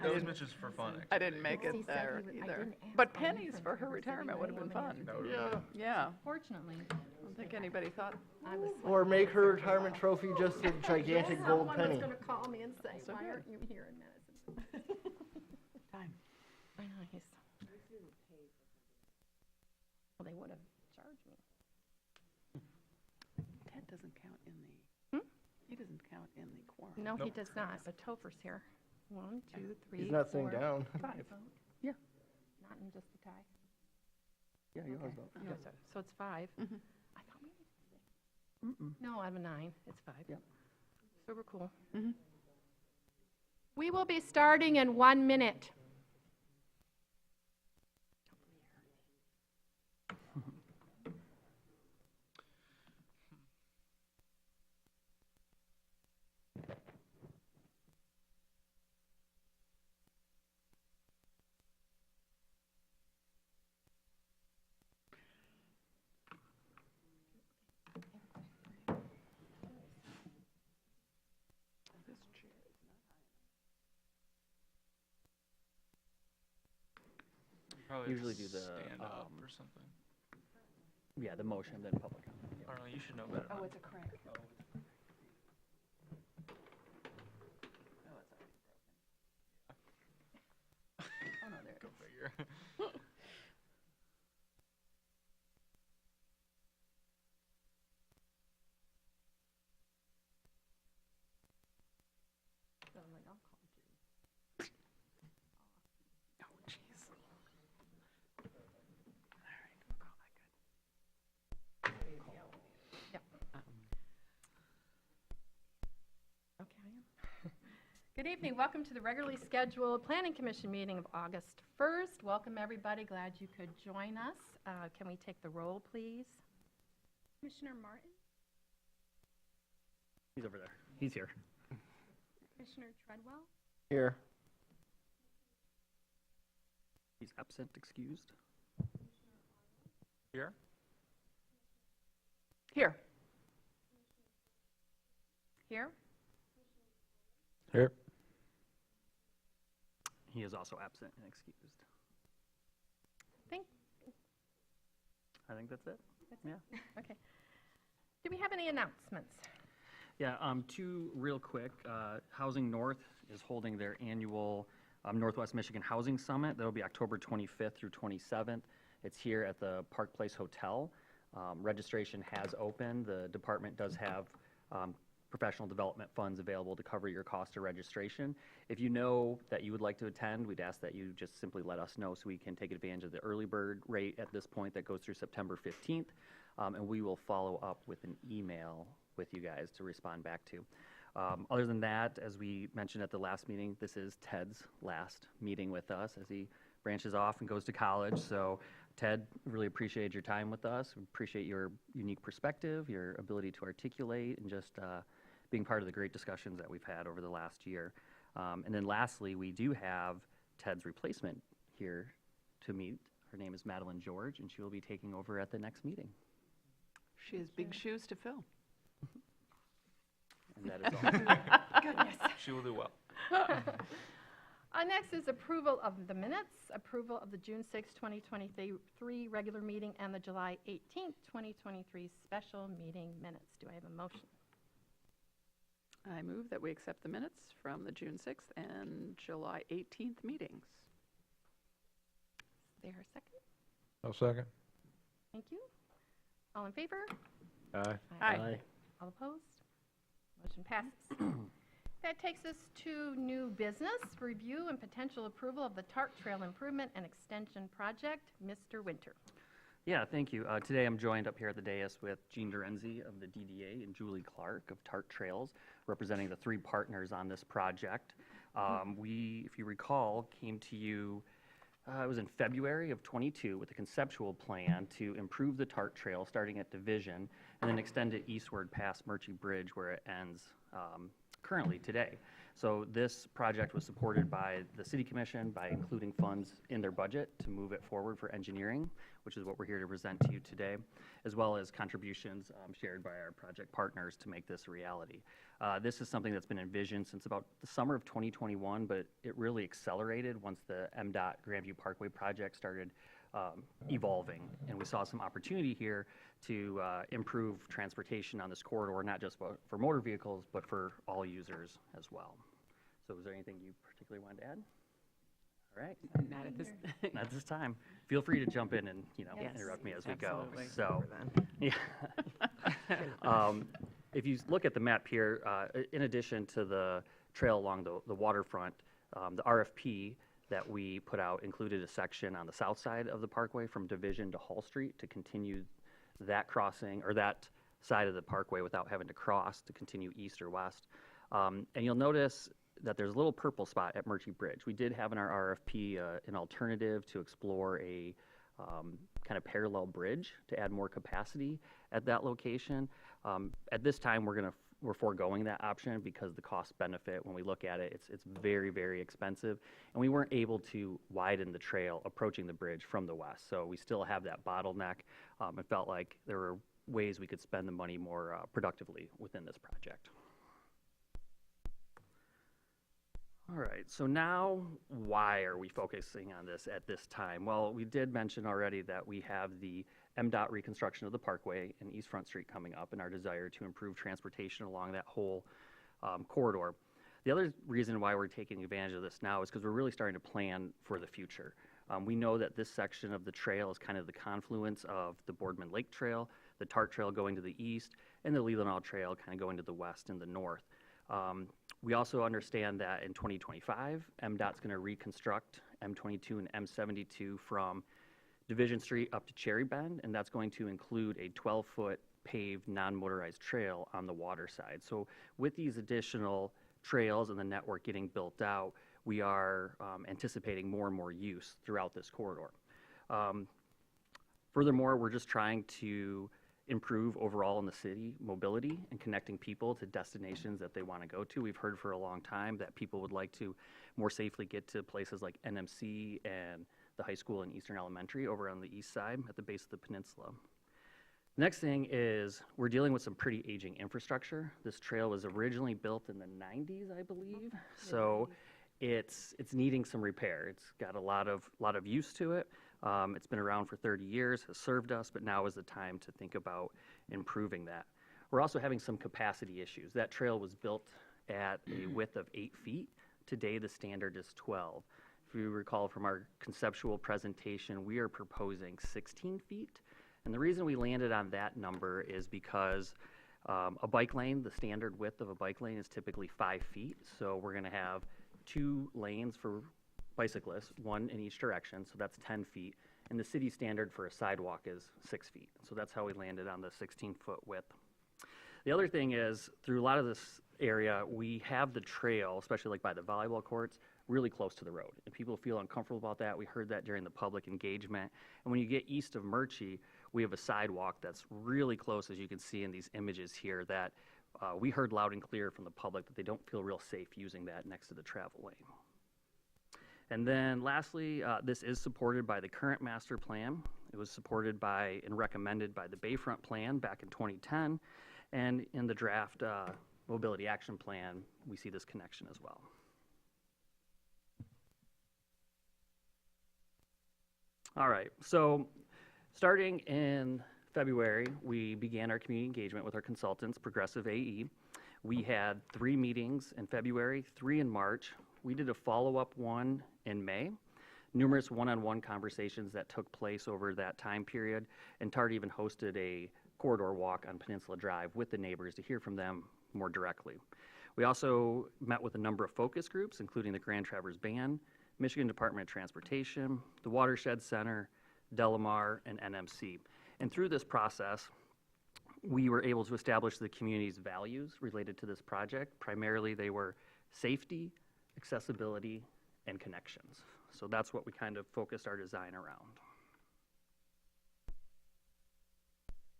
That was Mitch's for fun. I didn't make it He said there he would- I either. didn't ask But why he pennies couldn't for come. her He said he retirement would have been might fun. want me That would've Yeah. Fortunately, I don't think anybody thought, I was. Or make her retirement trophy just a gigantic gold penny. Someone was gonna call me and say, So why good. aren't you here in Madison? time. I know, he's. Well, they would have charged me. Ted doesn't count in the, Hmm? he doesn't count in the quorum. No, he Nope. does not, but Topher's here. 1, 2, 3, He's not sitting 4, down. 5. Yeah. Not in just the tie? Yeah, you always Okay. vote. No, so it's 5. Mhm. I thought maybe it's 6. No, I have a 9. It's 5. Yep. So we're cool. Mhm. We will be starting in 1 minute. This chair is not Probably Usually do the, stand up or something. Yeah, the motion, then public comment. I don't know. You should know better. high. than It's a crank. Oh, Oh, no, there it go is. figure. So I'm like, I'll call Judy. Oh, jeez. All right, we'll call that good. Yep. Okay. Good evening. Welcome to the regularly scheduled Planning Commission meeting of August 1st. Welcome, everybody. Glad you could join us. Can we take the roll, please? Commissioner Martin, He's over there. He's here. Commissioner Treadwell, Here. He's absent, excused. Here? Here. Here? Here. He is also absent and excused. Think, I think that's it. Yeah. okay. Do we have any announcements? Yeah, two real quick. Housing North is holding their annual Northwest Michigan Housing Summit. That'll be October 25th through 27th. It's here at the Park Place Hotel. Registration has opened. The department does have professional development funds available to cover your cost of registration. If you know that you would like to attend, we'd ask that you just simply let us know so we can take advantage of the early bird rate at this point that goes through September 15th. And we will follow up with an email with you guys to respond back to. Other than that, as we mentioned at the last meeting, this is Ted's last meeting with us as he branches off and goes to college. So Ted, really appreciate your time with us. We appreciate your unique perspective, your ability to articulate, and just being part of the great discussions that we've had over the last year. And then lastly, we do have Ted's replacement here to meet. Her name is Madeline George, and she will be taking over at the next meeting. She has big shoes to fill. And that is all. Goodness. She will do well. Next is approval of the minutes, approval of the June 6, 2023 regular meeting and the July 18, 2023 special meeting minutes. Do I have a motion? I move that we accept the minutes from the June 6th and July 18th meetings. Is there a second? I'll second. Thank you. All in favor? Aye. Aye. All opposed? Motion passes. That takes us to new business, review and potential approval of the Tart Trail Improvement and Extension Project. Mr. Winter. Yeah, thank you. Today I'm joined up here at the dais with Gene Dorenzi of the DDA and Julie Clark of Tart Trails, representing the three partners on this project. We, if you recall, came to you, it was in February of '22 with a conceptual plan to improve the Tart Trail starting at Division and then extend it eastward past Murchie Bridge where it ends currently today. So this project was supported by the City Commission by including funds in their budget to move it forward for engineering, which is what we're here to present to you today, as well as contributions shared by our project partners to make this a reality. This is something that's been envisioned since about the summer of 2021, but it really accelerated once the MDOT Grandview Parkway project started evolving. And we saw some opportunity here to improve transportation on this corridor, not just for motor vehicles, but for all users as well. So is there anything you particularly wanted to add? All right. Not at this. Not this time. Feel free to jump in and, Yes. interrupt me as we Absolutely. go. So, yeah. If you look at the map here, in addition to the trail along the waterfront, the RFP that we put out included a section on the south side of the parkway from Division to Hall Street to continue that crossing, or that side of the parkway without having to cross to continue east or west. And you'll notice that there's a little purple spot at Murchie Bridge. We did have in our RFP an alternative to explore a kind of parallel bridge to add more capacity at that location. At this time, we're foregoing that option because the cost benefit, when we look at it, it's very, very expensive. And we weren't able to widen the trail approaching the bridge from the west. So we still have that bottleneck. It felt like there were ways we could spend the money more productively within this project. All right, so now why are we focusing on this at this time? Well, we did mention already that we have the MDOT reconstruction of the parkway and East Front Street coming up, and our desire to improve transportation along that whole corridor. The other reason why we're taking advantage of this now is because we're really starting to plan for the future. We know that this section of the trail is kind of the confluence of the Boardman Lake Trail, the Tart Trail going to the east, and the Leelanau Trail kind of going to the west and the north. We also understand that in 2025, MDOT's going to reconstruct M22 and M72 from Division Street up to Cherry Bend, and that's going to include a 12-foot paved non-motorized trail on the water side. So with these additional trails and the network getting built out, we are anticipating more and more use throughout this corridor. Furthermore, we're just trying to improve overall in the city mobility and connecting people to destinations that they want to go to. We've heard for a long time that people would like to more safely get to places like NMC and the high school and Eastern Elementary over on the east side at the base of the peninsula. Next thing is we're dealing with some pretty aging infrastructure. This trail was originally built in the 90s, I believe. So it's needing some repair. It's got a lot of use to it. It's been around for 30 years, has served us, but now is the time to think about improving that. We're also having some capacity issues. That trail was built at a width of 8 feet. Today, the standard is 12. If you recall from our conceptual presentation, we are proposing 16 feet. And the reason we landed on that number is because a bike lane, the standard width of a bike lane is typically 5 feet. So we're going to have 2 lanes for bicyclists, 1 in each direction, so that's 10 feet. And the city standard for a sidewalk is 6 feet. So that's how we landed on the 16-foot width. The other thing is, through a lot of this area, we have the trail, especially like by the volleyball courts, really close to the road. And people feel uncomfortable about that. We heard that during the public engagement. And when you get east of Murchie, we have a sidewalk that's really close, as you can see in these images here, that we heard loud and clear from the public that they don't feel real safe using that next to the travel lane. And then lastly, this is supported by the current master plan. It was supported by and recommended by the Bayfront Plan back in 2010. And in the draft Mobility Action Plan, we see this connection as well. All right, so starting in February, we began our community engagement with our consultants, Progressive AE. We had 3 meetings in February, 3 in March. We did a follow-up one in May, numerous one-on-one conversations that took place over that time period, and TART even hosted a corridor walk on Peninsula Drive with the neighbors to hear from them more directly. We also met with a number of focus groups, including the Grand Traverse Band, Michigan Department of Transportation, the Watershed Center, Delamar, and NMC. And through this process, we were able to establish the community's values related to this project. Primarily, they were safety, accessibility, and connections. So that's what we kind of focused our design around.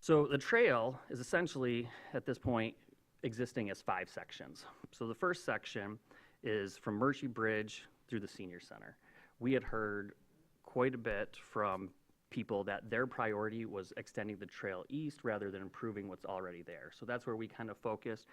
So the trail is essentially, at this point, existing as 5 sections. So the first section is from Murchie Bridge through the senior center. We had heard quite a bit from people that their priority was extending the trail east rather than improving what's already there. So that's where we kind of focused.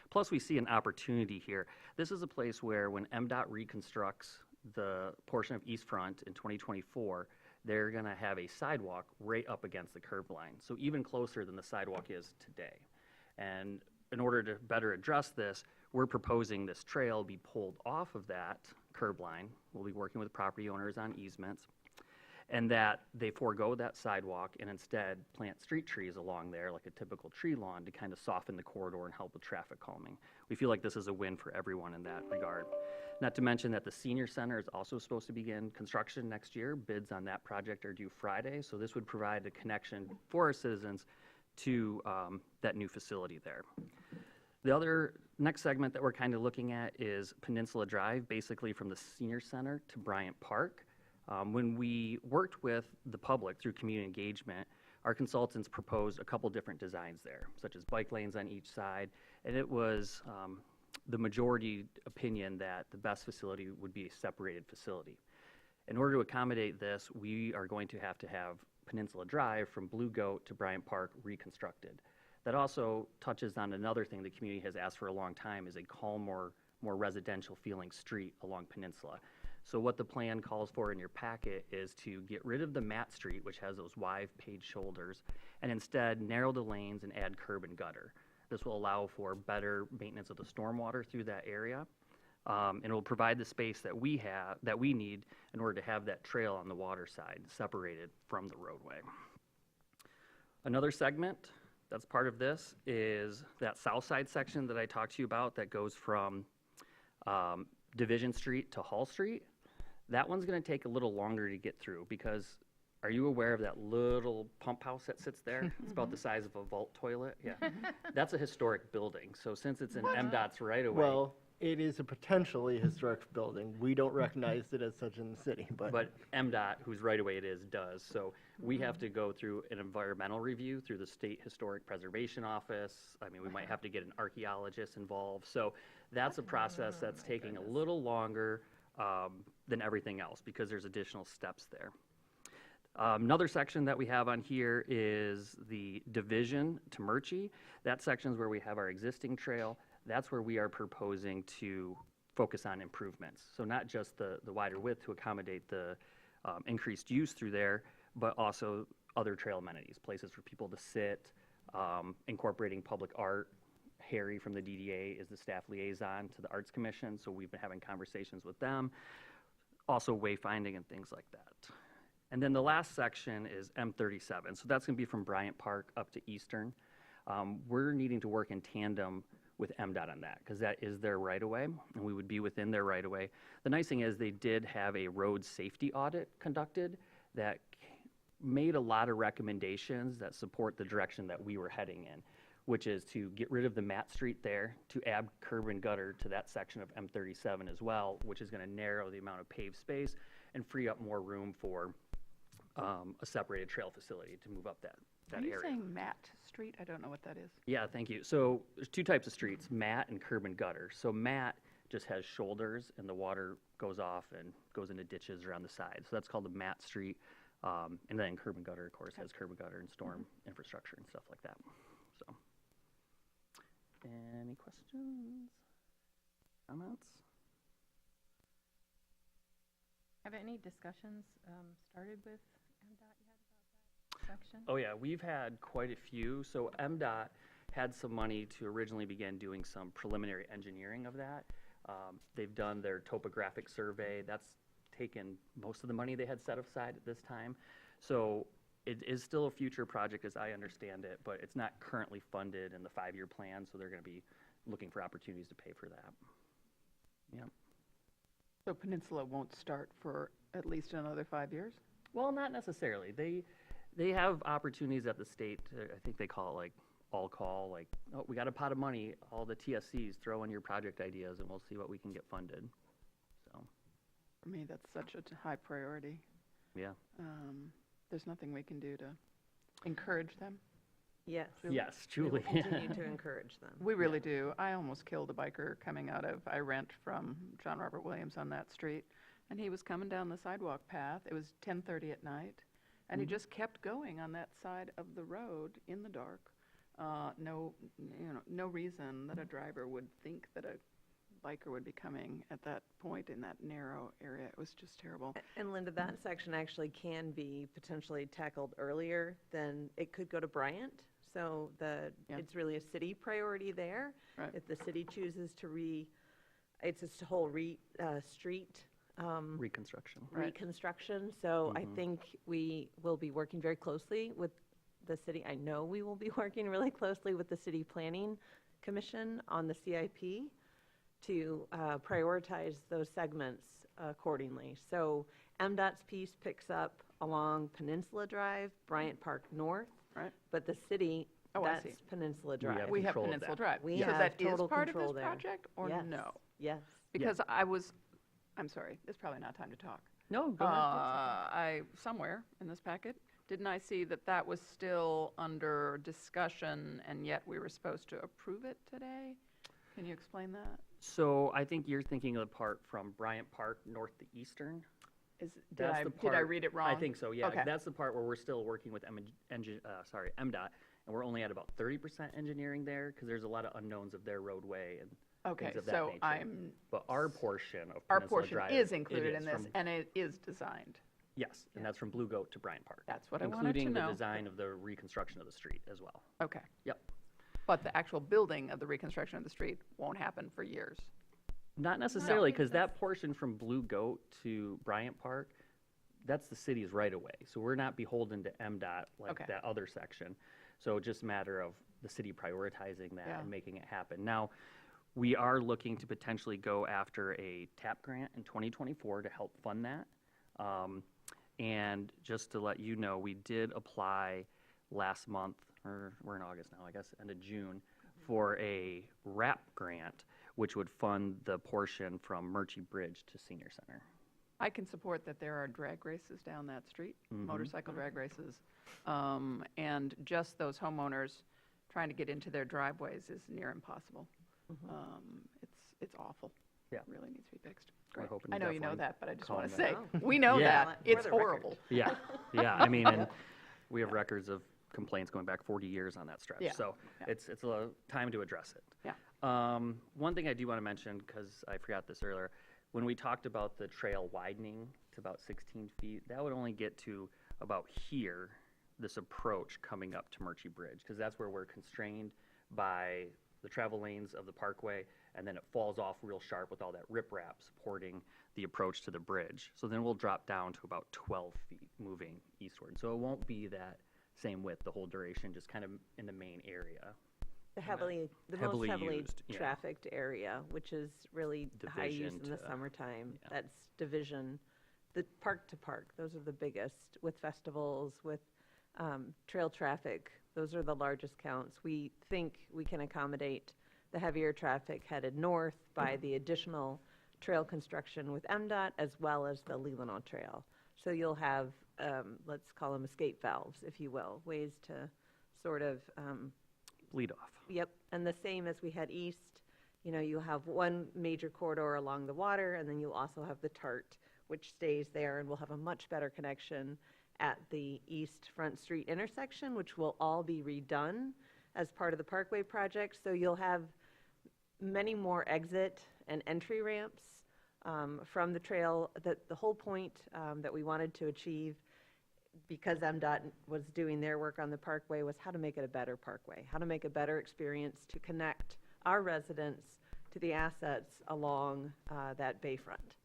Plus, we see an opportunity here. This is a place where when MDOT reconstructs the portion of East Front in 2024, they're going to have a sidewalk right up against the curb line, so even closer than the sidewalk is today. And in order to better address this, we're proposing this trail be pulled off of that curb line. We'll be working with property owners on easements, and that they forego that sidewalk and instead plant street trees along there like a typical tree lawn to kind of soften the corridor and help with traffic calming. We feel like this is a win for everyone in that regard. Not to mention that the senior center is also supposed to begin construction next year. Bids on that project are due Friday, so this would provide a connection for our citizens to that new facility there. The other next segment that we're kind of looking at is Peninsula Drive, basically from the senior center to Bryant Park. When we worked with the public through community engagement, our consultants proposed a couple different designs there, such as bike lanes on each side, and it was the majority opinion that the best facility would be a separated facility. In order to accommodate this, we are going to have Peninsula Drive from Blue Goat to Bryant Park reconstructed. That also touches on another thing the community has asked for a long time, is a calmer, more residential feeling street along Peninsula. So what the plan calls for in your packet is to get rid of the Matt Street, which has those wide paved shoulders, and instead narrow the lanes and add curb and gutter. This will allow for better maintenance of the stormwater through that area, and it will provide the space that we need in order to have that trail on the water side separated from the roadway. Another segment that's part of this is that south side section that I talked to you about that goes from Division Street to Hall Street. That one's going to take a little longer to get through because, are you aware of that little pump house that sits there? It's about the size of a vault toilet. Yeah, that's a historic building. So since it's in MDOT's right away, Well, it is a potentially historic building. We don't recognize it as such in the city, but MDOT, whose right away it is, does. So we have to go through an environmental review through the State Historic Preservation Office. I mean, we might have to get an archaeologist involved. So that's a process that's taking a little longer than everything else because there's additional steps there. Another section that we have on here is the Division to Murchie. That section is where we have our existing trail. That's where we are proposing to focus on improvements. So not just the wider width to accommodate the increased use through there, but also other trail amenities, places for people to sit, incorporating public art. Harry from the DDA is the staff liaison to the Arts Commission, so we've been having conversations with them. Also wayfinding and things like that. And then the last section is M37. So that's going to be from Bryant Park up to Eastern. We're needing to work in tandem with MDOT on that because that is their right-of-way, and we would be within their right-of-way. The nice thing is they did have a road safety audit conducted that made a lot of recommendations that support the direction that we were heading in, which is to get rid of the Matt Street there, to add curb and gutter to that section of M37 as well, which is going to narrow the amount of paved space and free up more room for a separated trail facility to move up that Are you area. saying Matt Street? I don't know what that is. Yeah, thank you. So there's two types of streets, Matt and curb and gutter. So Matt just has shoulders and the water goes off and goes into ditches around the side. So that's called the Matt Street. And then curb and gutter, of course, has curb and gutter and storm infrastructure and stuff like that. So, any questions, comments? Have any discussions started with MDOT yet about that section? Oh yeah, we've had quite a few. So MDOT had some money to originally begin doing some preliminary engineering of that. They've done their topographic survey. That's taken most of the money they had set aside at this time. So it is still a future project as I understand it, but it's not currently funded in the 5-year plan, so they're going to be looking for opportunities to pay for that. Yeah. So Peninsula won't start for at least another 5 years? Well, not necessarily. They have opportunities at the state, I think they call it like all call, like, oh, we got a pot of money, all the TSCs, throw in your project ideas and we'll see what we can get funded. So, For me, that's such a high priority. yeah. There's nothing we can do to encourage them. Yes. Yes, We will truly. continue to encourage them. We really do. I almost killed a biker coming out of, I rent from John Robert Williams on that street, and he was coming down the sidewalk path. It was 10:30 at night, and he just kept going on that side of the road in the dark. No reason that a driver would think that a biker would be coming at that point in that narrow area. It was just terrible. And Linda, that section actually can be potentially tackled earlier than, it could go to Bryant. So Yeah. it's really a city priority there. Right. If the city chooses to it's just a whole street Reconstruction. Right. reconstruction. So I think we will be working very closely with the city. I know we will be working really closely with the City Planning Commission on the CIP to prioritize those segments accordingly. So MDOT's piece picks up along Peninsula Drive, Bryant Park North. Right. But the city, Oh, I that's see. Peninsula have Drive. We have control of Peninsula that. Drive. We So have that is total part of control this there. project, or Yes. no? Yes. Because I'm sorry, it's probably not time to talk. No, go ahead. Somewhere in this packet, didn't I see that that was still under discussion, and yet we were supposed to approve it today? Can you explain that? So I think you're thinking of the part from Bryant Park north to Eastern. Did That's I the did I part- read it wrong? I think so, yeah. Okay. That's the part where we're still working with MDOT, and we're only at about 30% engineering there, because there's a lot of unknowns of their roadway and Okay, things of that so nature. But our portion of our Peninsula portion Drive, is it included in is this, from- and it is designed. Yes, and that's from Blue Goat to Bryant Park. That's what I wanted to including the know. design of the reconstruction of the street as well. Okay. Yep. But the actual building of the reconstruction of the street won't happen for years. Not necessarily, because that portion from Blue Goat to Bryant Park, that's the city's right of way. So we're not beholden to MDOT like Okay. that other section. So it's just a matter of the city prioritizing that Yeah. and making it happen. Now, we are looking to potentially go after a TAP grant in 2024 to help fund that. And just to let you know, we did apply last month, or we're in August now, I guess, end of June, for a RAP grant, which would fund the portion from Murchie Bridge to Senior Center. I can support that there are drag races down that street, Mm-hmm. motorcycle drag races. And just those homeowners trying to get into their driveways is near impossible. It's awful. Yeah. It really needs to be fixed. We're Great. hoping I to know you know definitely that, but I just calm want to that say, down. we know Yeah. that. For It's the record. horrible. Yeah, yeah, I mean, and we have records of complaints going back 40 years on that stretch. Yeah, So yeah. it's a time to address it. Yeah. One thing I do want to mention, because I forgot this earlier, when we talked about the trail widening to about 16 feet, that would only get to about here, this approach coming up to Murchie Bridge, because that's where we're constrained by the travel lanes of the parkway, and then it falls off real sharp with all that riprap supporting the approach to the bridge. So then we'll drop down to about 12 feet moving eastward. So it won't be that same width the whole duration, just kind of in the main area. The Heavily most heavily used, yeah. trafficked area, which is really high use Division in the to- summertime. yeah. That's division, the park to park, those are the biggest, with festivals, with trail traffic. Those are the largest counts. We think we can accommodate the heavier traffic headed north by the additional trail construction with MDOT as well as the Leelanau Trail. So you'll have, let's call them escape valves, if you will, ways to sort of Lead off. Yep, and the same as we had east, you have one major corridor along the water, and then you also have the TART, which stays there, and we'll have a much better connection at the East Front Street intersection, which will all be redone as part of the Parkway project. So you'll have many more exit and entry ramps from the trail. The whole point that we wanted to achieve, because MDOT was doing their work on the parkway, was how to make it a better parkway, how to make a better experience to connect our residents to the assets along that bayfront.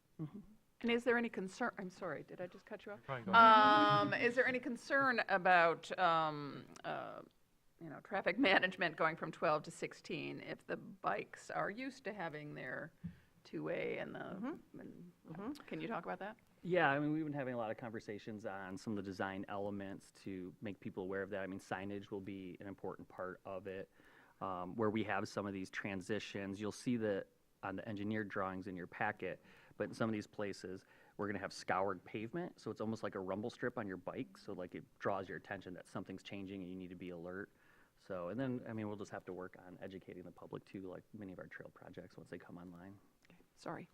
And is there any concern, I'm sorry, did I just cut you off? Is there any concern about, traffic management going from 12 to 16 if the bikes are used to having their two-way and can you talk about that? Yeah, I mean, we've been having a lot of conversations on some of the design elements to make people aware of that. I mean, signage will be an important part of it. Where we have some of these transitions, you'll see that on the engineered drawings in your packet, but in some of these places, we're gonna have scoured pavement, so it's almost like a rumble strip on your bike, so like it draws your attention that something's changing and you need to be alert. So, and then, I mean, we'll just have to work on educating the public too, like many of our trail projects once they come online. Sorry.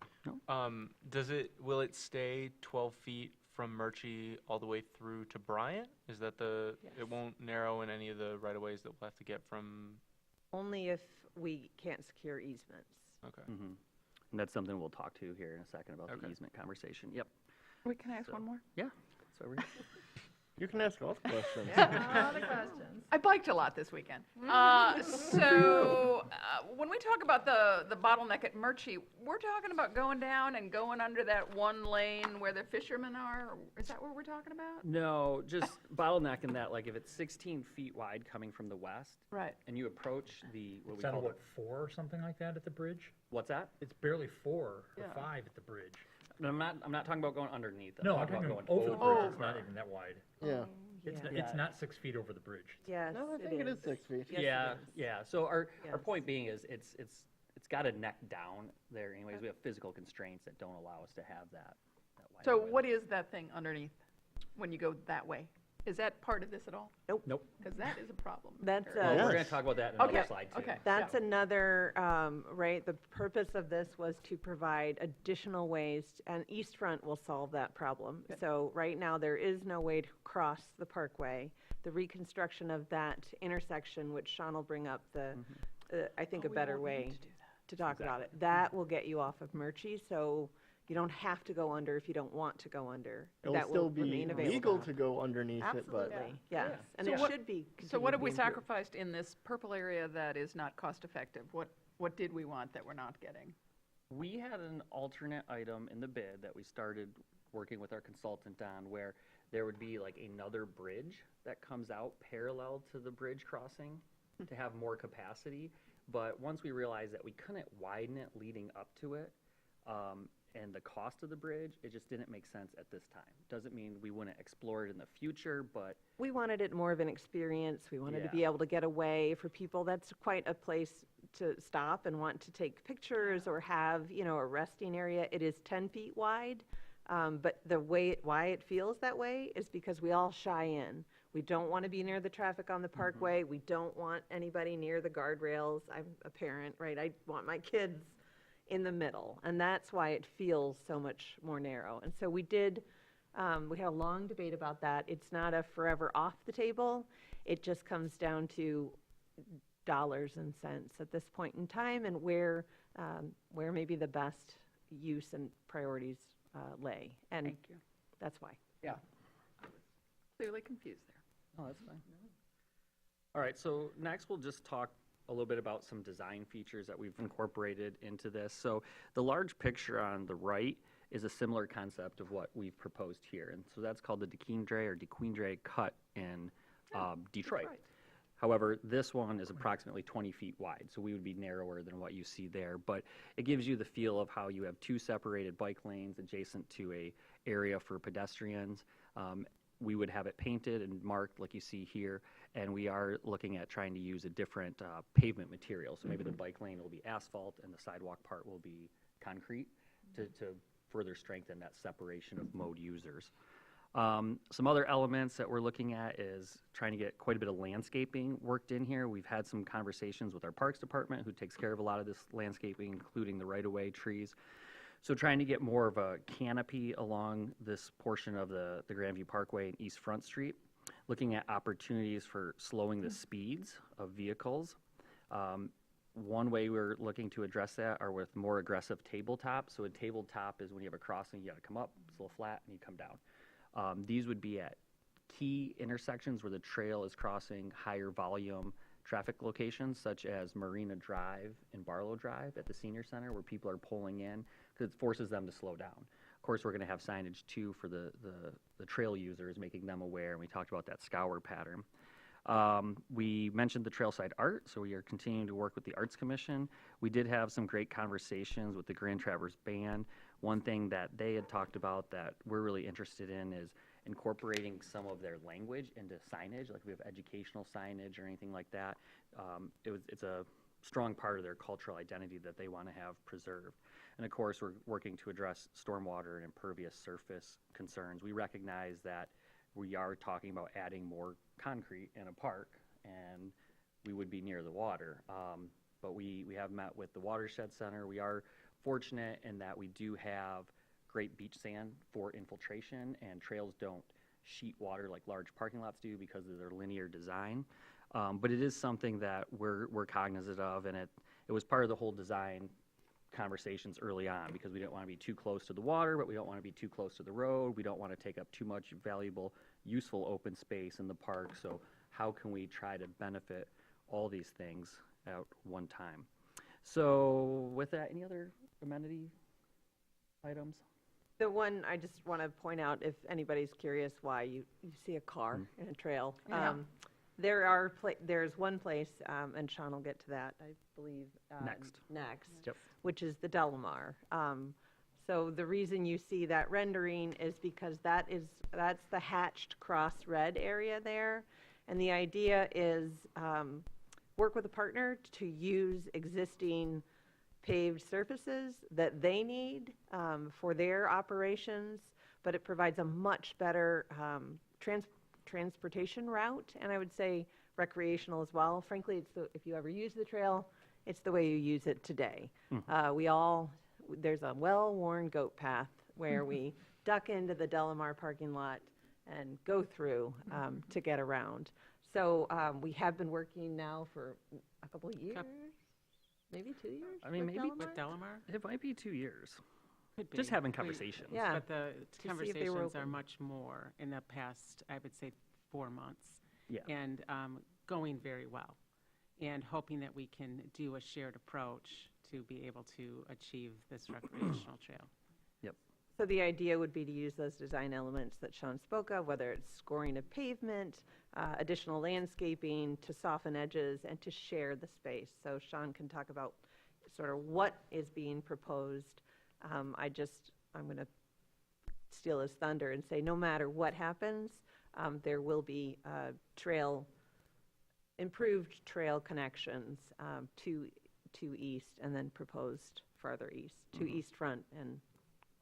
Will it stay 12 feet from Murchie all the way through to Bryant? Is that it Yes. won't narrow in any of the right-of-ways that we'll have to get from, Only if we can't secure easements. okay. Mm-hmm. And that's something we'll talk to here in a second about the Okay. easement conversation. Yep. Wait, can I ask So- one more? Yeah. So we're, You can ask all the questions. All the questions. I biked a lot this weekend. When we talk about the bottleneck at Murchie, we're talking about going down and going under that one lane where the fishermen are? Is that what we're talking about? no, just bottleneck in that, like if it's 16 feet wide coming from the west Right. and you approach what It's we on call, what, 4 or something like that at the bridge? what's that? It's barely 4 Yeah. or 5 at the bridge. No, I'm not talking about going underneath. No, I'm talking talking about over the bridge. It's over. not even that wide. Yeah. Yeah. It's not 6 feet over the bridge. Yes, No, I think it is 6 feet. Yes, it Yeah, is. yeah. So our Yes. point being is it's got to neck down there anyways. We have physical constraints that don't allow us to have that wide So width. what is that thing underneath when you go that way? Is that part of this at all? Nope. Because that is a problem. That's, Or- Well, we're going Yes. to talk about that in Okay, another slide too. okay. That's Yeah. another, right, the purpose of this was to provide additional ways, and East Front will solve that problem. Okay. So right now, there is no way to cross the parkway. The reconstruction of that intersection, which Sean will bring up I think Oh, a we better won't need way to do that. to talk about it. That will get you off of Murchie, so you don't have to go under if you don't want to go under. It'll That will still be remain available. legal to go underneath it, but Absolutely, yes, and So it what- should be. So what have we continue to be improved. sacrificed in this purple area that is not cost-effective? What did we want that we're not getting? We had an alternate item in the bid that we started working with our consultant on where there would be like another bridge that comes out parallel to the bridge crossing to have more capacity. But once we realized that we couldn't widen it leading up to it, and the cost of the bridge, it just didn't make sense at this time. Doesn't mean we wouldn't explore it in the future, but We wanted it more of an experience. We wanted to Yeah. be able to get away for people. That's quite a place to stop and want to take pictures or have, a resting area. It is 10 feet wide, but why it feels that way is because we all shy in. We don't want to be near the traffic on the parkway. We don't want anybody near the guardrails. I'm a parent, right? I want my kids in the middle, and that's why it feels so much more narrow. And so we had a long debate about that. It's not a forever off the table. It just comes down to dollars and cents at this point in time and where maybe the best use and priorities lay. And Thank you. that's why. Yeah. I was clearly confused there. oh, that's fine. All right, so next we'll just talk a little bit about some design features that we've incorporated into this. So the large picture on the right is a similar concept of what we've proposed here. And so that's called the DeQuindre cut in Detroit. However, this one is approximately 20 feet wide, so we would be narrower than what you see there. But it gives you the feel of how you have two separated bike lanes adjacent to a area for pedestrians. We would have it painted and marked like you see here, and we are looking at trying to use a different pavement material. So maybe the bike lane will be asphalt and the sidewalk part will be concrete to further strengthen that separation of mode users. Some other elements that we're looking at is trying to get quite a bit of landscaping worked in here. We've had some conversations with our Parks Department, who takes care of a lot of this landscaping, including the right-of-way trees. So trying to get more of a canopy along this portion of the Grandview Parkway and East Front Street, looking at opportunities for slowing the speeds of vehicles. One way we're looking to address that are with more aggressive tabletop. So a tabletop is when you have a crossing, you got to come up, it's a little flat, and you come down. These would be at key intersections where the trail is crossing higher volume traffic locations, such as Marina Drive and Barlow Drive at the Senior Center, where people are pulling in, because it forces them to slow down. Of course, we're going to have signage too for the trail users, making them aware, and we talked about that scour pattern. We mentioned the trailside art, so we are continuing to work with the Arts Commission. We did have some great conversations with the Grand Traverse Band. One thing that they had talked about that we're really interested in is incorporating some of their language into signage, like if we have educational signage or anything like that. It's a strong part of their cultural identity that they want to have preserved. And of course, we're working to address stormwater and impervious surface concerns. We recognize that we are talking about adding more concrete in a park, and we would be near the water. But we have met with the Watershed Center. We are fortunate in that we do have great beach sand for infiltration, and trails don't sheet water like large parking lots do because of their linear design. But it is something that we're cognizant of, and it was part of the whole design conversations early on, because we didn't want to be too close to the water, but we don't want to be too close to the road. We don't want to take up too much valuable, useful open space in the park. So how can we try to benefit all these things at one time? So with that, any other amenity items? The one, I just want to point out, if anybody's curious why you see a car in a trail. Yeah. There's one place, and Sean will get to that, I believe. Next. Yep. Which is the Delamar. So the reason you see that rendering is because that's the hatched cross red area there. And the idea is work with a partner to use existing paved surfaces that they need for their operations, but it provides a much better transportation route, and I would say recreational as well. Frankly, if you ever use the trail, it's the way you use it today. There's a well-worn goat path where we duck into the Delamar parking lot and go through to get around. So we have been working now for a couple of years, maybe 2 years. I mean, with maybe Delamar? With Delamar? it might be 2 years. Could be. Just having We- conversations. Yeah. But the see if they were conversations are open. much more in the past, I would say, 4 months. Yeah. And going very well. And hoping that we can do a shared approach to be able to achieve this recreational trail. So the idea would be to use those design elements that Sean spoke of, whether it's scoring of pavement, additional landscaping to soften edges, and to share the space. So Sean can talk about sort of what is being proposed. I'm going to steal his thunder and say, no matter what happens, there will be improved trail connections to east, and then proposed farther east, to East Front and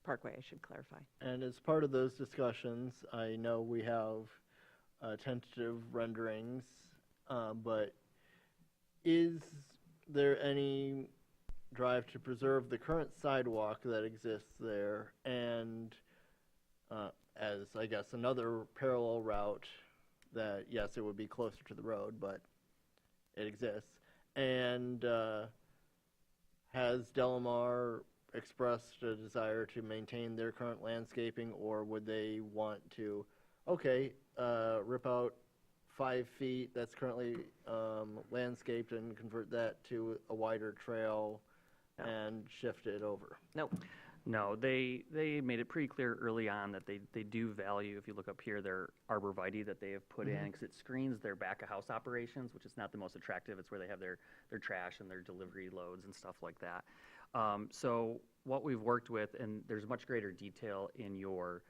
Parkway, I should clarify. And as part of those discussions, I know we have tentative renderings, but is there any drive to preserve the current sidewalk that exists there and as, I guess, another parallel route that, yes, it would be closer to the road, but it exists? And has Delamar expressed a desire to maintain their current landscaping, or would they want to, rip out 5 feet that's currently landscaped and convert that to a wider trail and shift it over? Nope. No, they made it pretty clear early on that they do value, if you look up here, their arborvitae that they have put in, because it screens their back-of-house operations, which is not the most attractive. It's where they have their trash and their delivery loads and stuff like that. So what we've worked with, and there's much greater detail in your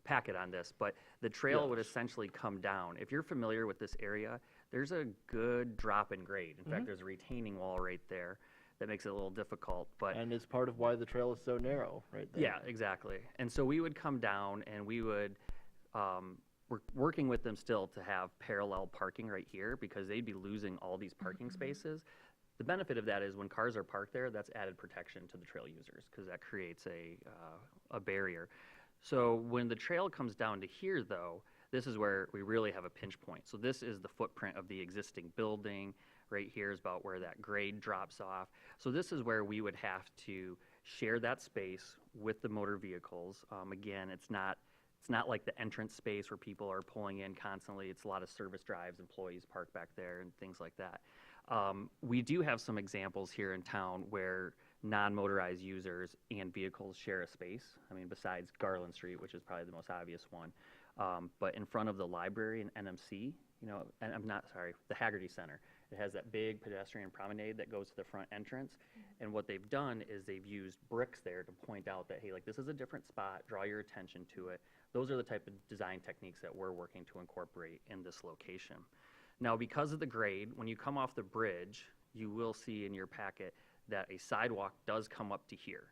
packet on this, but the trail would essentially come down. If you're familiar with this area, there's a good drop in grade. In fact, there's a retaining wall right there that makes it a little difficult. But And it's part of why the trail is so narrow right there. yeah, exactly. And so we would come down and we would, we're working with them still to have parallel parking right here, because they'd be losing all these parking spaces. The benefit of that is when cars are parked there, that's added protection to the trail users, because that creates a barrier. So when the trail comes down to here, though, this is where we really have a pinch point. So this is the footprint of the existing building. Right here is about where that grade drops off. So this is where we would have to share that space with the motor vehicles. Again, it's not like the entrance space where people are pulling in constantly. It's a lot of service drives, employees park back there and things like that. We do have some examples here in town where non-motorized users and vehicles share a space. I mean, besides Garland Street, which is probably the most obvious one. But in front of the library in NMC, and the Haggerty Center, it has that big pedestrian promenade that goes to the front entrance. And what they've done is they've used bricks there to point out that, hey, like, this is a different spot, draw your attention to it. Those are the type of design techniques that we're working to incorporate in this location. Now, because of the grade, when you come off the bridge, you will see in your packet that a sidewalk does come up to here,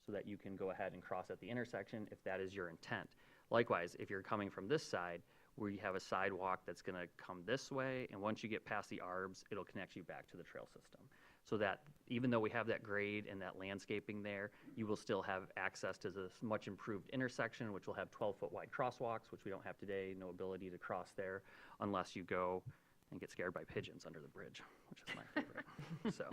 so that you can go ahead and cross at the intersection if that is your intent. Likewise, if you're coming from this side, We have a sidewalk that's going to come this way, and once you get past the arbs, it'll connect you back to the trail system. So that even though we have that grade and that landscaping there, you will still have access to this much improved intersection, which will have 12-foot wide crosswalks, which we don't have today, no ability to cross there unless you go and get scared by pigeons under the bridge, which is my favorite. So,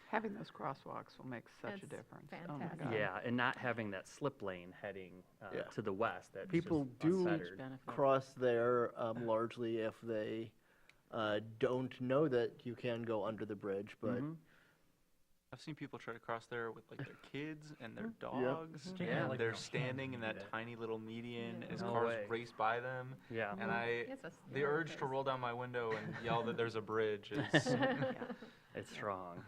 Having those crosswalks will make such a That's difference. fantastic. Oh, my God. yeah, and not having that slip lane heading Yeah. to the west. That's People just do unfettered. benefit. cross there largely if they don't know that you can go under the bridge, but Mhm. I've seen people try to cross there with like their kids and their Yep. dogs, Yeah. and Like they're no. standing in that Yeah. tiny little median as No cars way. race by them. Yeah. And It's a the scary urge to place. roll down my window and yell that there's a bridge is. It's strong.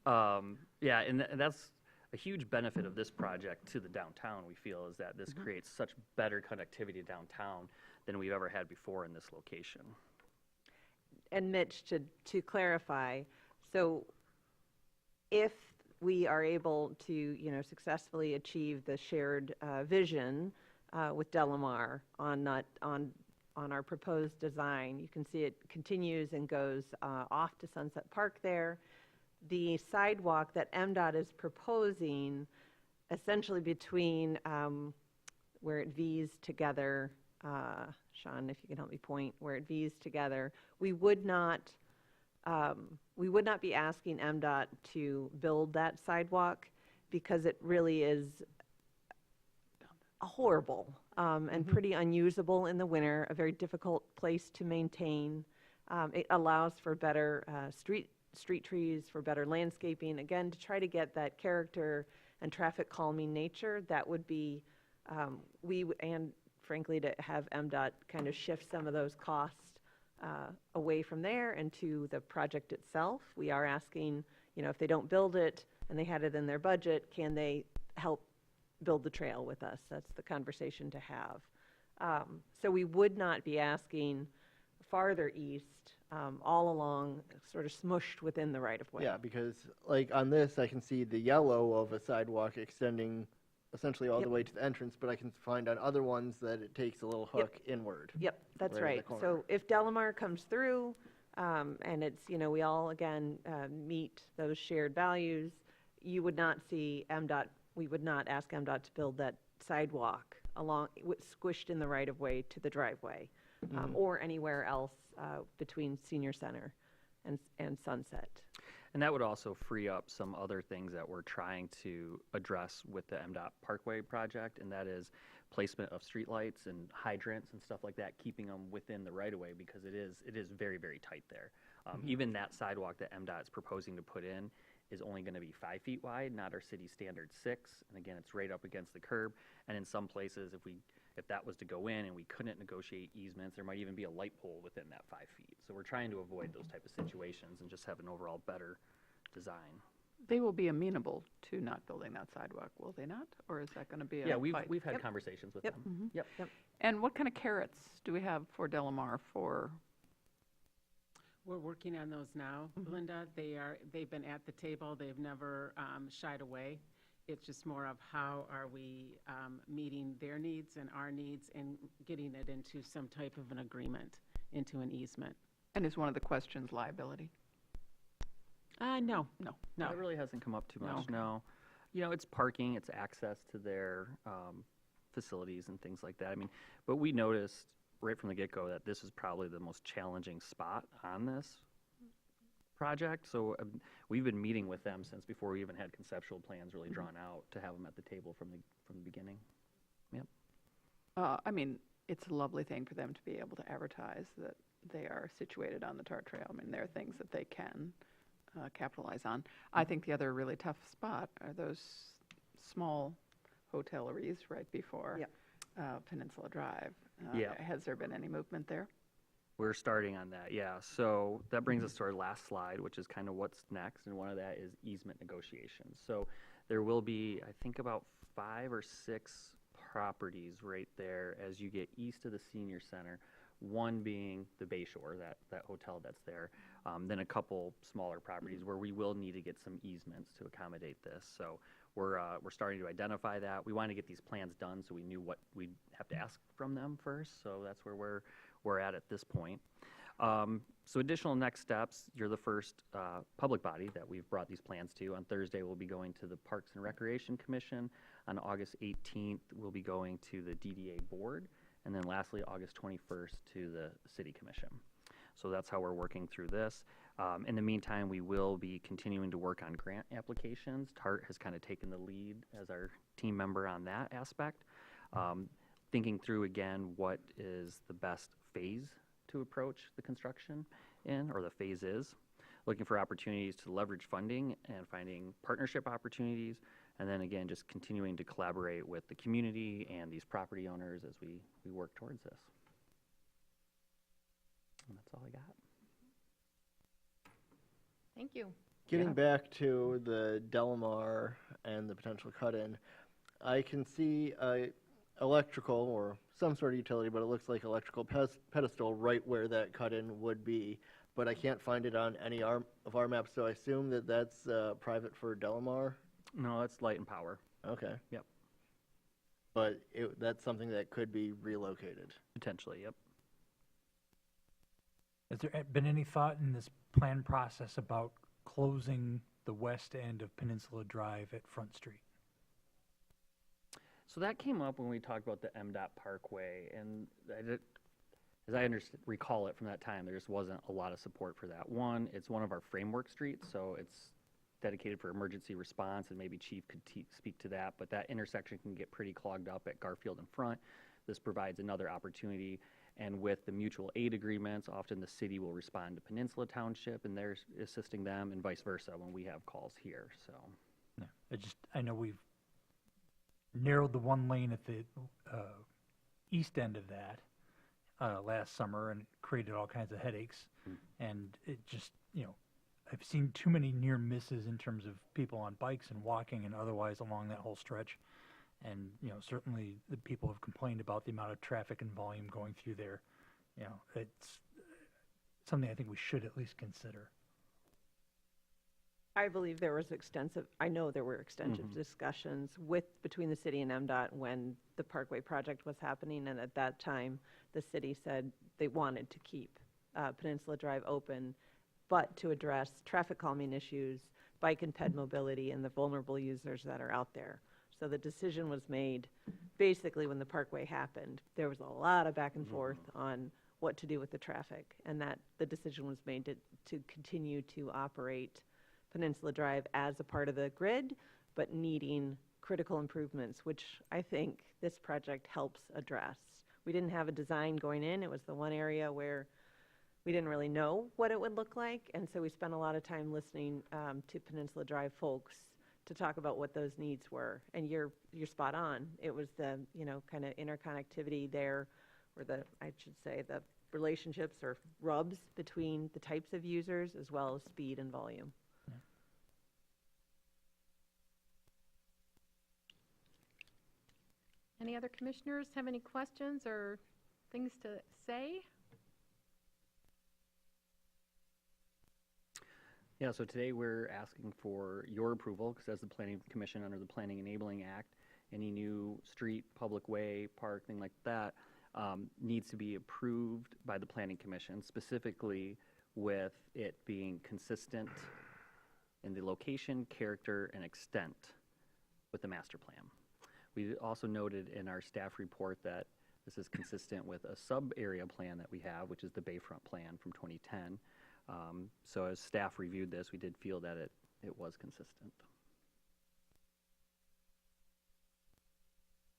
Yeah, and that's a huge benefit of this project to the downtown, we feel, is that this creates such better connectivity downtown than we've ever had before in this location. And Mitch, to clarify, so if we are able to, successfully achieve the shared vision with Delamar on our proposed design, you can see it continues and goes off to Sunset Park there. The sidewalk that MDOT is proposing, essentially between where it V's together, Sean, if you can help me point, where it V's together, we would not be asking MDOT to build that sidewalk because it really is horrible and pretty unusable in the winter, a very difficult place to maintain. It allows for better street trees, for better landscaping, again, to try to get that character and traffic calming nature. That would be, and frankly, to have MDOT kind of shift some of those costs away from there and to the project itself. We are asking, if they don't build it and they had it in their budget, can they help build the trail with us? That's the conversation to have. So we would not be asking farther east, all along, sort of smushed within the right-of-way. yeah, because like on this, I can see the yellow of a sidewalk extending essentially all the Yep. way to the entrance, but I can find on other ones that it takes a little hook inward. Yep, that's Right in the right. corner. So if Delamar comes through, and it's, we all, again, meet those shared values, you would not see MDOT, we would not ask MDOT to build that sidewalk squished in the right-of-way to the driveway, or anywhere else between Senior Center and Sunset. And that would also free up some other things that we're trying to address with the MDOT Parkway project, and that is placement of streetlights and hydrants and stuff like that, keeping them within the right-of-way because it is very, very tight there. Even that sidewalk that MDOT is proposing to put in is only going to be 5 feet wide, not our city standard 6. And again, it's right up against the curb. And in some places, if that was to go in and we couldn't negotiate easements, there might even be a light pole within that 5 feet. So we're trying to avoid those type of situations and just have an overall better design. They will be amenable to not building that sidewalk, will they not? Or is that going to be a Yeah, we've fight? had Yep. conversations with Yep. them. Yep. And what kind of carrots do we have for Delamar for? We're working on those now, Linda. They've been at the table. They've never shied away. It's just more of how are we meeting their needs and our needs and getting it into some type of an agreement, into an easement. And is one of the questions liability? No. No. No. That really hasn't come up too No, much, okay. no. It's parking, it's access to their facilities and things like that. I mean, but we noticed right from the get-go that this is probably the most challenging spot on this project. So we've been meeting with them since before we even had conceptual plans really drawn out to have them at the table from the beginning. Yep. I mean, it's a lovely thing for them to be able to advertise that they are situated on the TART trail. I mean, there are things that they can capitalize on. I think the other really tough spot are those small hoteleries right before Yep. Peninsula Drive. Yeah. Has there been any movement there? We're starting on that, yeah. So that brings us to our last slide, which is kind of what's next, and one of that is easement negotiations. So there will be, I think, about 5 or 6 properties right there as you get east of the senior center, one being the Bayshore, that hotel that's there, then a couple smaller properties where we will need to get some easements to accommodate this. So we're starting to identify that. We want to get these plans done so we knew what we'd have to ask from them first. So that's where we're at this point. So additional next steps, you're the first public body that we've brought these plans to. On Thursday, we'll be going to the Parks and Recreation Commission. On August 18th, we'll be going to the DDA Board. And then lastly, August 21st to the City Commission. So that's how we're working through this. In the meantime, we will be continuing to work on grant applications. TART has kind of taken the lead as our team member on that aspect. Thinking through again what is the best phase to approach the construction in, or the phases. Looking for opportunities to leverage funding and finding partnership opportunities. And then again, just continuing to collaborate with the community and these property owners as we work towards this. And that's all I got. Thank you. Getting back to the Delamar and the potential cut-in, I can see electrical or some sort of utility, but it looks like electrical pedestal right where that cut-in would be, but I can't find it on any of our maps, so I assume that that's private for Delamar? No, that's Light and Power. Okay. Yep. But that's something that could be relocated? Potentially, yep. Has there been any thought in this plan process about closing the west end of Peninsula Drive at Front Street? So that came up when we talked about the MDOT Parkway, and as I recall it from that time, there just wasn't a lot of support for that. One, it's one of our framework streets, so it's dedicated for emergency response, and maybe Chief could speak to that, but that intersection can get pretty clogged up at Garfield and Front. This provides another opportunity, and with the mutual aid agreements, often the city will respond to Peninsula Township, and they're assisting them, and vice versa when we have calls here, so. Yeah, I know we've narrowed the one lane at the east end of that last summer, and it created all kinds of headaches. And it just, I've seen too many near misses in terms of people on bikes and walking and otherwise along that whole stretch. And, certainly the people have complained about the amount of traffic and volume going through there. It's something I think we should at least consider. I believe there was I know there were extensive discussions between the city and MDOT when the Parkway project was happening, and at that time, the city said they wanted to keep Peninsula Drive open, but to address traffic calming issues, bike and ped mobility, and the vulnerable users that are out there. So the decision was made basically when the Parkway happened. There was a lot of back and forth on what to do with the traffic, and that the decision was made to continue to operate Peninsula Drive as a part of the grid, but needing critical improvements, which I think this project helps address. We didn't have a design going in. It was the one area where we didn't really know what it would look like, and so we spent a lot of time listening to Peninsula Drive folks to talk about what those needs were. And you're spot on. It was the kind of interconnectivity there, or the relationships or rubs between the types of users as well as speed and volume. Any other commissioners have any questions or things to say? Yeah, so today we're asking for your approval, because as the Planning Commission under the Planning Enabling Act, any new street, public way, park, thing like that, needs to be approved by the Planning Commission, specifically with it being consistent in the location, character, and extent with the master plan. We also noted in our staff report that this is consistent with a sub-area plan that we have, which is the Bayfront Plan from 2010. So as staff reviewed this, we did feel that it was consistent.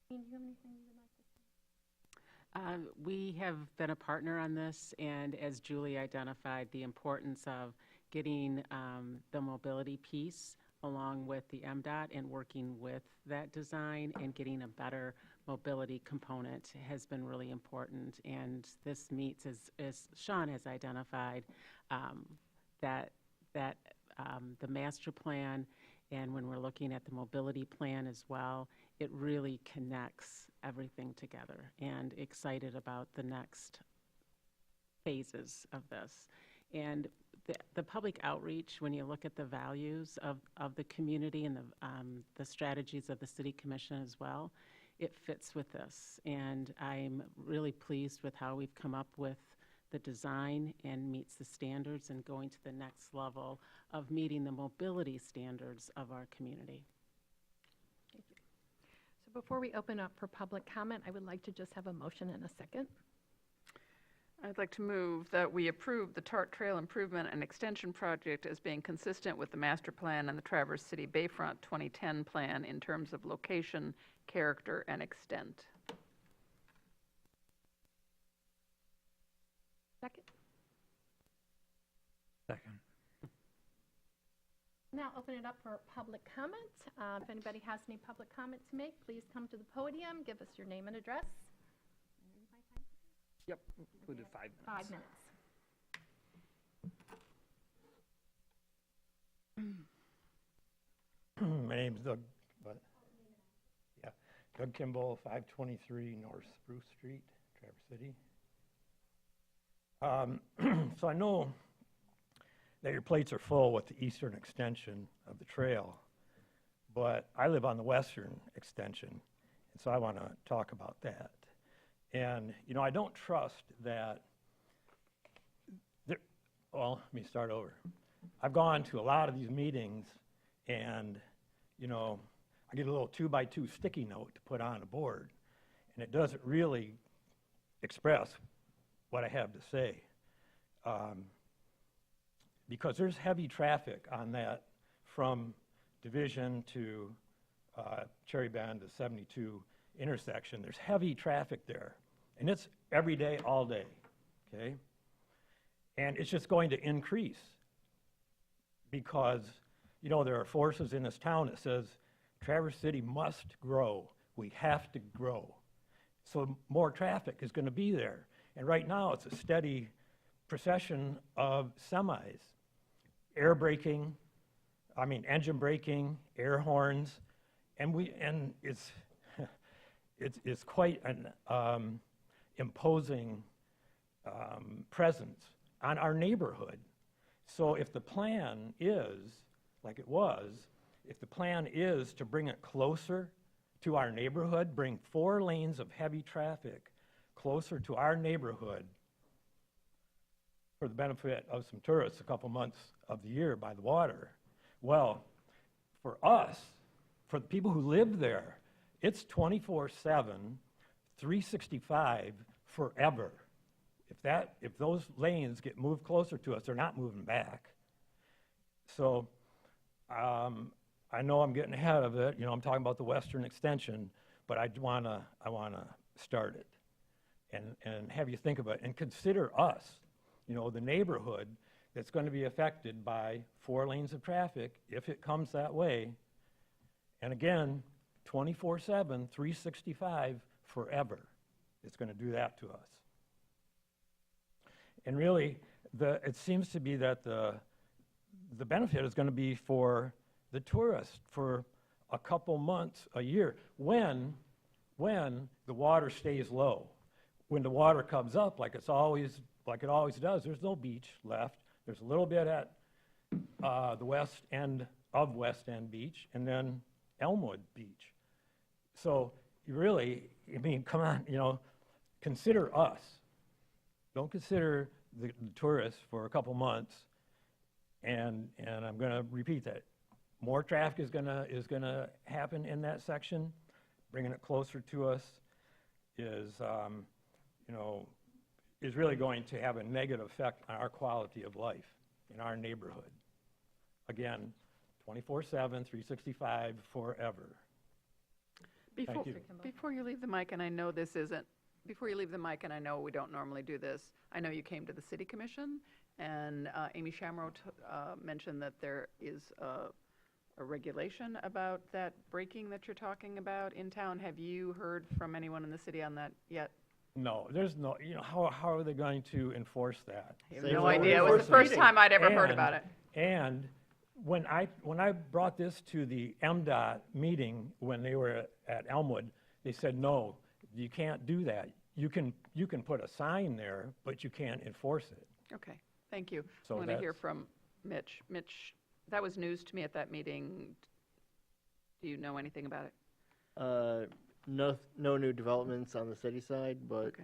Do you have anything you would like to say? We have been a partner on this, and as Julie identified, the importance of getting the mobility piece along with the MDOT and working with that design and getting a better mobility component has been really important. And this meets, as Sean has identified, that the master plan, and when we're looking at the mobility plan as well, it really connects everything together, and excited about the next phases of this. And the public outreach, when you look at the values of the community and the strategies of the City Commission as well, it fits with this. And I'm really pleased with how we've come up with the design and meets the standards and going to the next level of meeting the mobility standards of our community. So before we open up for public comment, I would like to just have a motion and a second. I'd like to move that we approve the Tart Trail Improvement and Extension Project as being consistent with the master plan and the Traverse City Bayfront 2010 plan in terms of location, character, and extent. Second. Second. Now open it up for public comment. If anybody has any public comment to make, please come to the podium, give us your name and address. Yep, we'll do 5 minutes. 5 minutes. My name's Doug, Doug Kimball, 523 North Spruce Street, Traverse City. So I know that your plates are full with the eastern extension of the trail, but I live on the western extension, and so I want to talk about that. And, you know, I don't trust that, well, let me start over. I've gone to a lot of these meetings, and, you know, I get a little 2x2 sticky note to put on a board, and it doesn't really express what I have to say. Because there's heavy traffic on that from Division to Cherry Bend to 72 intersection. There's heavy traffic there, and it's every day, all day, okay? And it's just going to increase because, you know, there are forces in this town that says Traverse City must grow. We have to grow. So more traffic is going to be there. And right now, it's a steady procession of semis, air braking, engine braking, air horns, and it's it's quite an imposing presence on our neighborhood. So if the plan is, like it was, if the plan is to bring it closer to our neighborhood, bring 4 lanes of heavy traffic closer to our neighborhood for the benefit of some tourists a couple months of the year by the water, well, for us, for the people who live there, it's 24/7, 365 forever. If those lanes get moved closer to us, they're not moving back. So I know I'm getting ahead of it. You know, I'm talking about the western extension, but I wanna start it and have you think about it and consider us, you know, the neighborhood that's going to be affected by 4 lanes of traffic if it comes that way. And again, 24/7, 365 forever. It's going to do that to us. And really, it seems to be that the benefit is going to be for the tourist for a couple months a year when the water stays low. When the water comes up, like it always does, there's no beach left. There's a little bit at the west end of West End Beach, and then Elmwood Beach. So you really, come on, you know, consider us. Don't consider the tourists for a couple months. And I'm going to repeat that. More traffic is gonna happen in that section. Bringing it closer to us is really going to have a negative effect on our quality of life in our neighborhood. Again, 24/7, 365 forever. Thank you. Before you leave the mic, and I know this isn't, before you leave the mic, and I know we don't normally do this, I know you came to the City Commission, and Amy Shamrow mentioned that there is a regulation about that braking that you're talking about in town. Have you heard from anyone in the city on that yet? No, there's no, how are they going to enforce that? I have no idea. It was the first time I'd ever heard about it. And when I brought this to the MDOT meeting when they were at Elmwood, they said, no, you can't do that. You can put a sign there, but you can't enforce it. Okay, thank you. So I want to hear from Mitch. Mitch, that was news to me at that meeting. Do you know anything about it? no new developments on the city side, but Okay.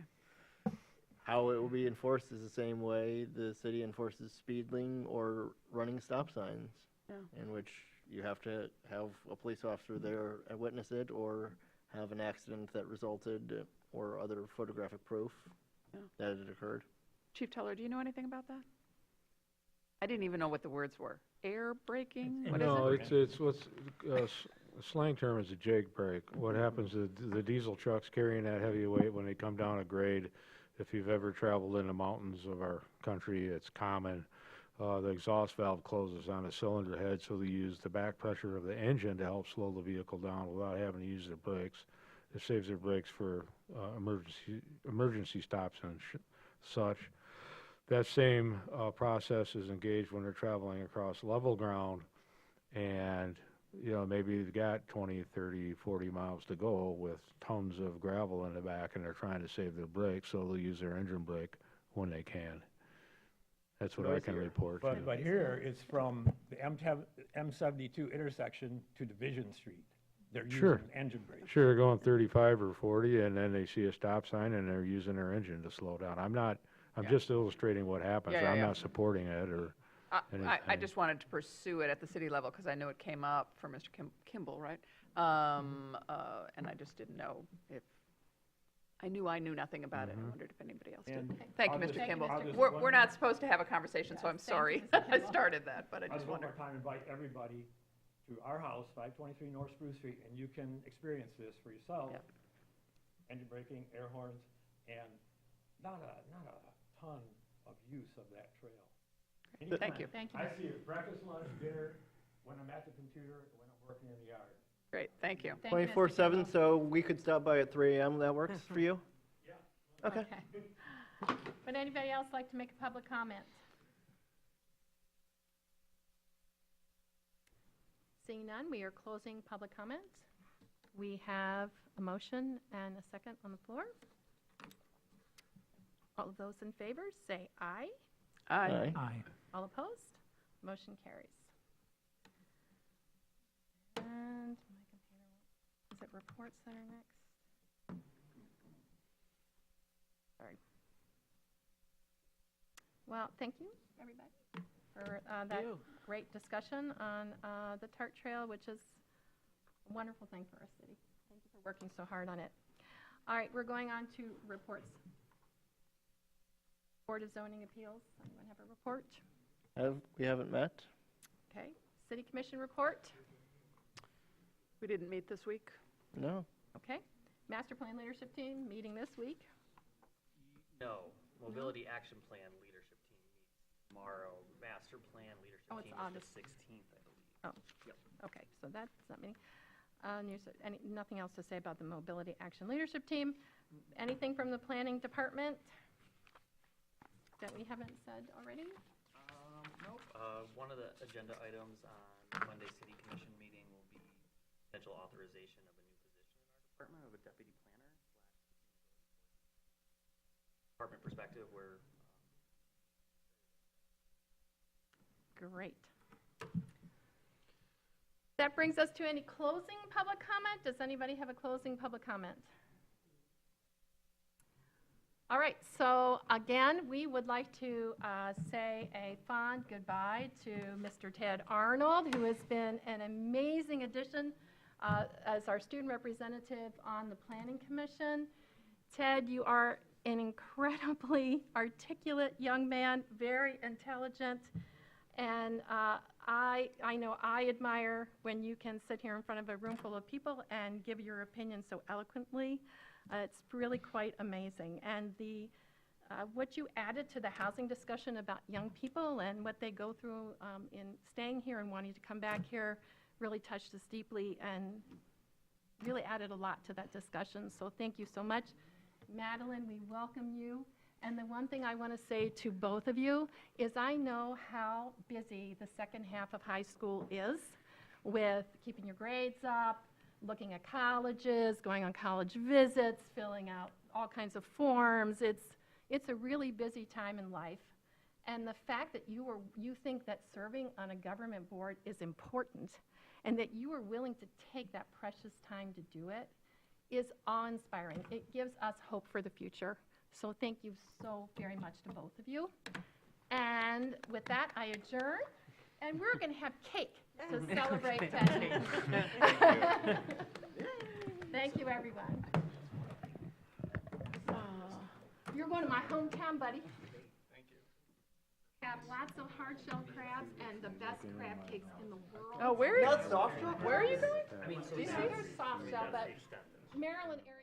how it will be enforced is the same way the city enforces speeding or running stop signs. Yeah. In which you have to have a police officer there and witness it, or have an accident that resulted, or other photographic proof Yeah. that it occurred. Chief Teller, do you know anything about that? I didn't even know what the words were. Air braking? What is No, it? it's what's, slang term is a jake brake. What happens is the diesel trucks carrying that heavy weight, when they come down a grade, if you've ever traveled in the mountains of our country, it's common. The exhaust valve closes on the cylinder head, so they use the back pressure of the engine to help slow the vehicle down without having to use their brakes. It saves their brakes for emergency stops and such. That same process is engaged when they're traveling across level ground, and maybe they've got 20, 30, 40 miles to go with tons of gravel in the back, and they're trying to save their brakes, so they'll use their engine brake when they can. That's what I can report. But, but here, it's from the M72 intersection to Division Street. They're Sure. using engine brakes. Sure, they're going 35 or 40, and then they see a stop sign, and they're using their engine to slow down. I'm Yeah. just illustrating what happens. Yeah, yeah, I'm yeah. not supporting it or I anything. just wanted to pursue it at the city level because I know it came up for Mr. Kimball, right? And I just didn't know if, I knew nothing about it. I wondered if anybody else did. And Okay. Thank you, I'll Mr. just- Kimball. I'll just- We're not supposed to have a conversation, so Yes, I'm thank you, sorry. Mr. I Kimball. started that, but I I just just one more wondered. time invite everybody to our house, 523 North Spruce Street, and you can experience this for yourself. Yep. Engine braking, air horns, and not a ton of use of that trail. Thank you. Thank you. I see it breakfast, lunch, dinner, when I'm at the computer, when I'm working in the yard. Great, thank you. Thank you, Mr. 24/7, Kimball. so we could stop by at 3 a.m. That works for you? Okay. Would anybody else like to make a public comment? Seeing none, we are closing public comment. We have a motion and a second on the floor. All of those in favor, say aye. Aye. Aye. All opposed? Motion carries. And my computer, is it reports that are next? Sorry. Well, thank you, everybody, for that great discussion on the TART Trail, which is a wonderful thing for our city. Thank you for working so hard on it. All right, we're going on to reports. Board of Zoning Appeals, anyone have a report? We haven't met? Okay, City Commission report? We didn't meet this week? No. Okay. Master Plan Leadership Team, meeting this week? No, Mobility Action Plan Leadership Team meets tomorrow. Master Plan Leadership Oh, it's Team is August. the 16th, I believe. Oh, okay, so that's not meeting. Nothing else to say about the Mobility Action Leadership Team? Anything from the Planning Department that we haven't said already? Nope. One of the agenda items on Monday City Commission meeting will be potential authorization of a new position in our department of a deputy planner. Department perspective, where Great. That brings us to any closing public comment. Does anybody have a closing public comment? All right, so again, we would like to say a fond goodbye to Mr. Ted Arnold, who has been an amazing addition as our student representative on the Planning Commission. Ted, you are an incredibly articulate young man, very intelligent, and I know I admire when you can sit here in front of a room full of people and give your opinion so eloquently. It's really quite amazing. And what you added to the housing discussion about young people and what they go through in staying here and wanting to come back here really touched us deeply and really added a lot to that discussion. So thank you so much. Madeline, we welcome you. And the one thing I want to say to both of you is I know how busy the second half of high school is with keeping your grades up, looking at colleges, going on college visits, filling out all kinds of forms. It's a really busy time in life. And the fact that you think that serving on a government board is important and that you are willing to take that precious time to do it is awe-inspiring. It gives us hope for the future. So thank you so very much to both of you. And with that, I adjourn, and we're going to have cake to celebrate that. Thank you, everyone. You're going to my hometown, buddy. Thank you. Have lots of hard-shell crabs and the best crab cakes in the world. Oh, where is, Not soft shell where are you going? These are soft shell, but Maryland area.